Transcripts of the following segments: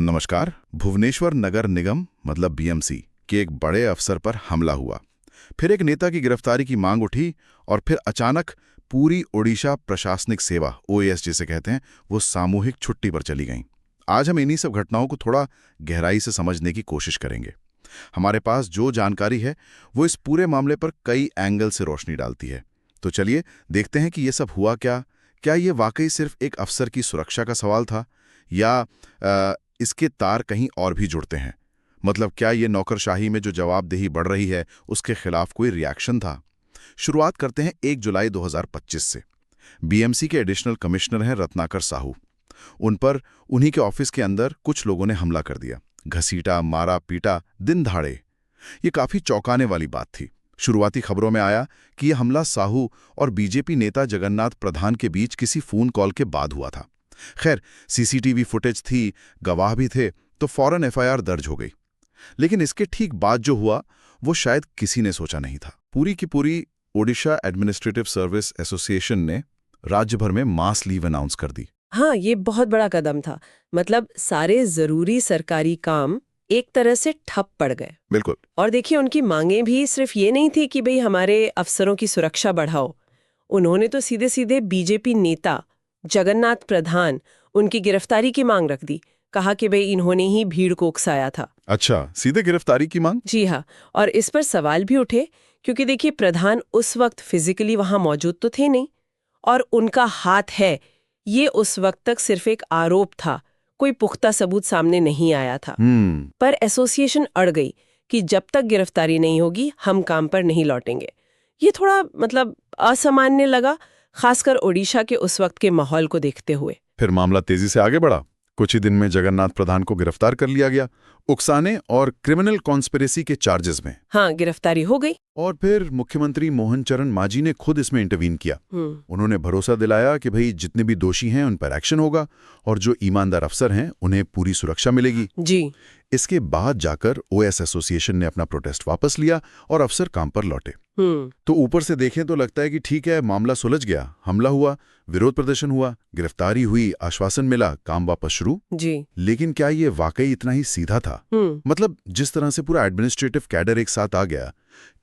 नमस्कार। भुवनेश्वर नगर निगम मतलब बीएमसी के एक बड़े अफसर पर हमला हुआ, फिर एक नेता की गिरफ्तारी की मांग उठी और फिर अचानक पूरी ओडिशा प्रशासनिक सेवा ओएएस जिसे कहते हैं वो सामूहिक छुट्टी पर चली गई। आज हम इन्हीं सब घटनाओं को थोड़ा गहराई से समझने की कोशिश करेंगे। हमारे पास जो जानकारी है वो इस पूरे मामले पर कई एंगल से रोशनी डालती है। तो चलिए देखते हैं कि ये सब हुआ क्या ये वाकई सिर्फ एक अफसर की सुरक्षा का सवाल था या इसके तार कहीं और भी जुड़ते हैं। मतलब क्या ये नौकरशाही में जो जवाबदेही बढ़ रही है उसके खिलाफ कोई रिएक्शन था। शुरुआत करते हैं 1 जुलाई 2025 से। बीएमसी के एडिशनल कमिश्नर हैं रत्नाकर साहू। उन पर उन्हीं के ऑफिस के अंदर कुछ लोगों ने हमला कर दिया, घसीटा, मारा, पीटा, दिन दहाड़े। ये काफी चौंकाने वाली बात थी। शुरुआती खबरों में आया कि यह हमला साहू और बीजेपी नेता जगन्नाथ प्रधान के बीच किसी फोन कॉल के बाद हुआ था। खैर, सीसीटीवी फुटेज थी, गवाह भी थे, तो फौरन एफआईआर दर्ज हो गई। लेकिन इसके ठीक बाद जो हुआ वो शायद किसी ने सोचा नहीं था। पूरी की पूरी ओडिशा एडमिनिस्ट्रेटिव सर्विस एसोसिएशन ने राज्य भर में मास लीव अनाउंस कर दी। हाँ, ये बहुत बड़ा कदम था। मतलब सारे जरूरी सरकारी काम एक तरह से ठप पड़ गए। बिल्कुल। और देखिए, उनकी मांगें भी सिर्फ ये नहीं थी कि भाई हमारे अफसरों की सुरक्षा बढ़ाओ। उन्होंने तो सीधे सीधे बीजेपी नेता जगन्नाथ प्रधान उनकी गिरफ्तारी की मांग रख दी। कहा कि भाई इन्होंने ही भीड़ को उकसाया था। अच्छा, सीधे गिरफ्तारी की मांग? जी हाँ, और इस पर सवाल भी उठे क्योंकि देखिए, प्रधान उस वक्त फिजिकली वहां मौजूद तो थे नहीं, और उनका हाथ है ये उस वक्त तक सिर्फ एक आरोप था, कोई पुख्ता सबूत सामने नहीं आया था। पर एसोसिएशन अड़ गई कि जब तक गिरफ्तारी नहीं होगी हम काम पर नहीं लौटेंगे। ये थोड़ा मतलब असामान्य लगा, खासकर ओडिशा के उस वक्त के माहौल को देखते हुए। फिर मामला तेजी से आगे बढ़ा। कुछ ही दिन में जगन्नाथ प्रधान को गिरफ्तार कर लिया गया, उकसाने और क्रिमिनल कॉन्स्पिरेसी के चार्जेस में। हाँ, गिरफ्तारी हो गई। और फिर मुख्यमंत्री मोहन चरण मांझी ने खुद इसमें इंटरवीन किया। उन्होंने भरोसा दिलाया कि भाई जितने भी दोषी हैं उन पर एक्शन होगा और जो ईमानदार अफसर हैं उन्हें पूरी सुरक्षा मिलेगी। जी। इसके बाद जाकर ओएस एसोसिएशन ने अपना प्रोटेस्ट वापस लिया और अफसर काम पर लौटे। तो ऊपर से देखें तो लगता है कि ठीक है, मामला सुलझ गया, हमला हुआ, विरोध प्रदर्शन हुआ, गिरफ्तारी हुई, आश्वासन मिला, काम वापस शुरू। जी। लेकिन क्या ये वाकई इतना ही सीधा था? मतलब जिस तरह से पूरा एडमिनिस्ट्रेटिव कैडर एक साथ आ गया,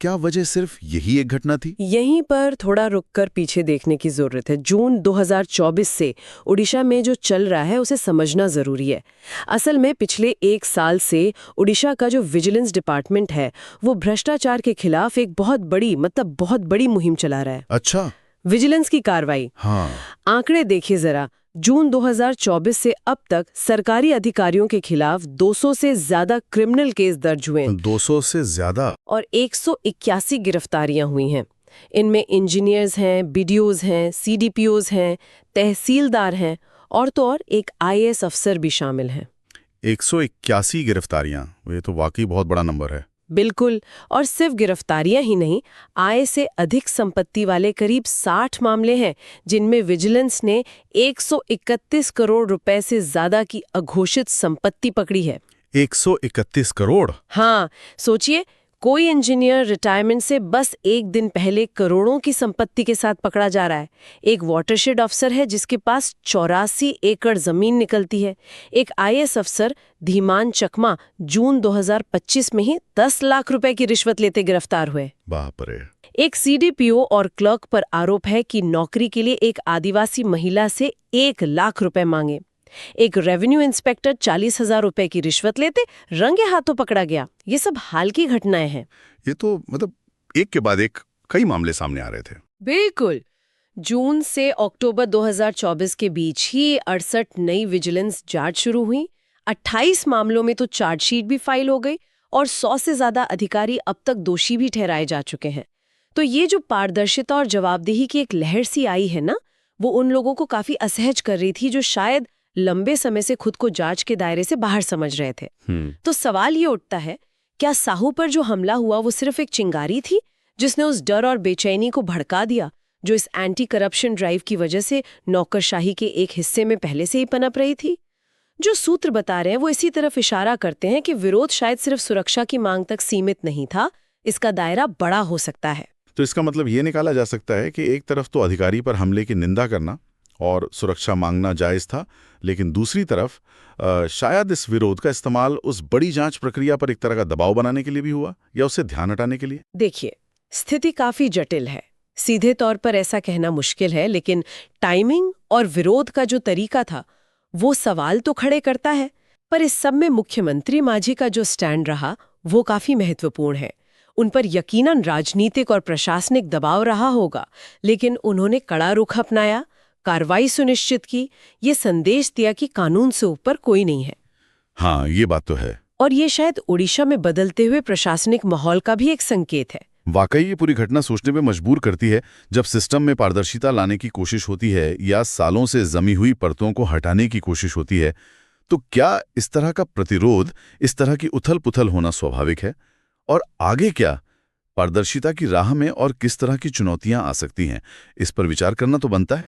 क्या वजह सिर्फ यही एक घटना थी? यहीं पर थोड़ा रुककर पीछे देखने की जरूरत है। जून 2024 से ओडिशा में जो चल रहा है उसे समझना जरूरी है। असल में पिछले 1 साल से ओडिशा का जो विजिलेंस डिपार्टमेंट है वो भ्रष्टाचार के खिलाफ एक बहुत बड़ी मुहिम चला रहा है। अच्छा। विजिलेंस की कार्रवाई। हाँ। आंकड़े देखिए जरा। जून 2024 से अब तक सरकारी अधिकारियों के खिलाफ 200 से ज्यादा क्रिमिनल केस दर्ज हुए। 200 से ज्यादा? और 181 गिरफ्तारियां हुई हैं। इनमें इंजीनियर्स हैं, बीडीओज हैं, सीडीपीओज हैं, तहसीलदार हैं और तो और एक आईएएस अफसर भी शामिल हैं। 181 गिरफ्तारियां, ये तो वाकई बहुत बड़ा नंबर है। बिल्कुल। और सिर्फ गिरफ्तारियां ही नहीं, आय से अधिक संपत्ति वाले करीब 60 मामले हैं जिनमें विजिलेंस ने 131 करोड़ रुपए से ज्यादा की अघोषित संपत्ति पकड़ी है। 131 करोड़? हाँ, सोचिए, कोई इंजीनियर रिटायरमेंट से बस 1 दिन पहले करोड़ों की संपत्ति के साथ पकड़ा जा रहा है। एक वाटरशेड अफसर है जिसके पास 84 एकड़ जमीन निकलती है। एक आईएएस अफसर धीमान चकमा जून 2025 में ही 10 लाख रुपए की रिश्वत लेते गिरफ्तार हुए। बाप रे। एक सीडीपीओ और क्लर्क पर आरोप है कि नौकरी के लिए एक आदिवासी महिला से 1 लाख रुपए मांगे। एक रेवेन्यू इंस्पेक्टर 40,000 रुपए की रिश्वत लेते रंगे हाथों पकड़ा गया। ये सब हाल की घटनाएं हैं। ये तो मतलब एक के बाद एक कई मामले सामने आ रहे थे। बिल्कुल। जून से अक्टूबर 2024 के बीच ही 68 नई विजिलेंस जांच शुरू हुई। 28 मामलों में तो चार्जशीट भी फाइल हो गई और 100 से ज्यादा अधिकारी अब तक दोषी भी ठहराए जा चुके हैं। तो ये जो पारदर्शिता और जवाबदेही की एक लहर सी आई है ना, वो उन लोगों को काफी असहज कर रही थी जो शायद लंबे समय से खुद को जांच के दायरे से बाहर समझ रहे थे। तो सवाल ये उठता है, क्या साहू पर जो हमला हुआ वो सिर्फ एक चिंगारी थी जिसने उस डर और बेचैनी को भड़का दिया जो इस एंटी करप्शन ड्राइव की वजह से नौकरशाही के एक हिस्से में पहले से ही पनप रही थी? जो सूत्र बता रहे हैं वो इसी तरफ इशारा करते हैं कि विरोध शायद सिर्फ सुरक्षा की मांग तक सीमित नहीं था, इसका दायरा बड़ा हो सकता है। तो इसका मतलब ये निकाला जा सकता है कि एक तरफ तो अधिकारी पर हमले की निंदा करना और सुरक्षा मांगना जायज़ था, लेकिन दूसरी तरफ शायद इस विरोध का इस्तेमाल उस बड़ी जांच प्रक्रिया पर एक तरह का दबाव बनाने के लिए भी हुआ या उससे ध्यान हटाने के लिए। देखिए, स्थिति काफी जटिल है। सीधे तौर पर ऐसा कहना मुश्किल है, लेकिन टाइमिंग और विरोध का जो तरीका था वो सवाल तो खड़े करता है। पर इस सब में मुख्यमंत्री मांझी का जो स्टैंड रहा वो काफी महत्वपूर्ण है। उन पर यकीनन राजनीतिक और प्रशासनिक दबाव रहा होगा, लेकिन उन्होंने कड़ा रुख अपनाया, कार्रवाई सुनिश्चित की, ये संदेश दिया कि कानून से ऊपर कोई नहीं है। हाँ, ये बात तो है। और ये शायद ओडिशा में बदलते हुए प्रशासनिक माहौल का भी एक संकेत है। वाकई ये पूरी घटना सोचने पे मजबूर करती है। जब सिस्टम में पारदर्शिता लाने की कोशिश होती है या सालों से जमी हुई परतों को हटाने की कोशिश होती है, तो क्या इस तरह का प्रतिरोध, इस तरह की उथल-पुथल होना स्वाभाविक है? और आगे क्या पारदर्शिता की राह में और किस तरह की चुनौतियां आ सकती हैं, इस पर विचार करना तो बनता है।